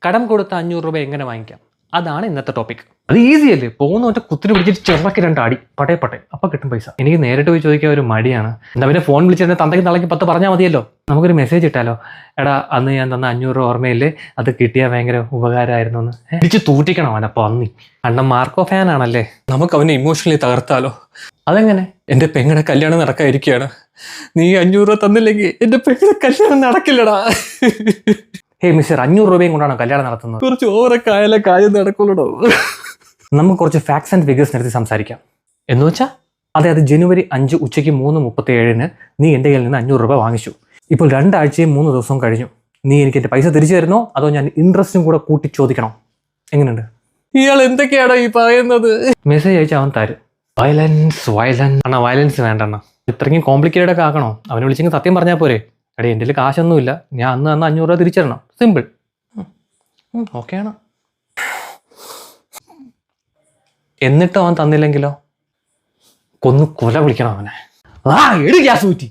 കടം കൊടുത്ത 500 രൂപ എങ്ങനെ വാങ്ങിക്കാം, അതാണ് ഇന്നത്തെ ടോപ്പിക്. അത് ഈസി അല്ലേ, പോകുന്ന ഒറ്റ കുത്തിന് പിടിച്ചിട്ട് ചെറുക്കി 2 അടി പട്ടേ അപ്പം കിട്ടും പൈസ. എനിക്ക് നേരിട്ട് പോയി ചോദിക്കാൻ ഒരു മടിയാണ്. എന്താ പിന്നെ ഫോൺ വിളിച്ചിട്ട് തന്തയ്ക്ക് തളയ്ക്ക് 10 പറഞ്ഞാൽ മതിയല്ലോ. നമുക്കൊരു മെസ്സേജ് ഇട്ടാലോ, എടാ അന്ന് ഞാൻ തന്ന 500 രൂപ ഓർമ്മയില്ലേ, അത് കിട്ടിയാൽ ഭയങ്കര ഉപകാരമായിരുന്നു എന്ന്. തിരിച്ച് തൂറ്റിക്കണം അവനെ. പന്നി അണ്ണൻ മാർക്കോ ഫാൻ ആണല്ലേ. നമുക്ക് അവനെ ഇമോഷണലി തകർത്താലോ. അതെങ്ങനെ? എൻ്റെ പെങ്ങളുടെ കല്യാണം നടക്കാതിരിക്കുകയാണ്, നീ 500 രൂപ തന്നില്ലെങ്കിൽ എൻ്റെ പെങ്ങളുടെ കല്യാണം നടക്കില്ലടാ. ഹേ മിസ്റ്റർ, 500 രൂപയും കൊണ്ടാണോ കല്യാണം നടത്തുന്നത്? കുറച്ച് ഓവറൊക്കെ ആയാലേ കാര്യം നടക്കുള്ളൂ. നമുക്ക് കുറച്ച് ഫാക്ട്സ് ആൻഡ് ഫിഗേഴ്സ് നടത്തി സംസാരിക്കാം. എന്ന് വെച്ചാൽ അത് ജനുവരി 5 ഉച്ചയ്ക്ക് 3:37 നീ എൻ്റെ കയ്യിൽ നിന്ന് 500 രൂപ വാങ്ങിച്ചു. ഇപ്പോൾ 2 ആഴ്ചയും 3 ദിവസവും കഴിഞ്ഞു. നീ എനിക്ക് എൻ്റെ പൈസ തിരിച്ചു തരുന്നോ അതോ ഞാൻ ഇൻട്രസ്റ്റും കൂടെ കൂട്ടി ചോദിക്കണോ? എങ്ങനെയുണ്ട്? ഇയാൾ എന്തൊക്കെയാണോ ഈ പറയുന്നത്? മെസ്സേജ് അയച്ചാൽ അവൻ തരും. വയലൻസ് അണ്ണാ, വയലൻസ് വേണ്ടണ്ണ. ഇത്രയ്ക്കും കോംപ്ലിക്കേറ്റഡ് ഒക്കെ ആക്കണോ? അവനെ വിളിച്ചെങ്കിൽ സത്യം പറഞ്ഞാൽ പോരെ, എടേ എൻ്റെ കാശൊന്നുമില്ല, ഞാൻ അന്ന് 500 രൂപ തിരിച്ചു തരണം. സിമ്പിൾ. ഓക്കെയാണ്. എന്നിട്ടും അവൻ തന്നില്ലെങ്കിലോ? കൊല വിളിക്കണം അവനെ. എടു ഗ്യാസ് ഊറ്റി.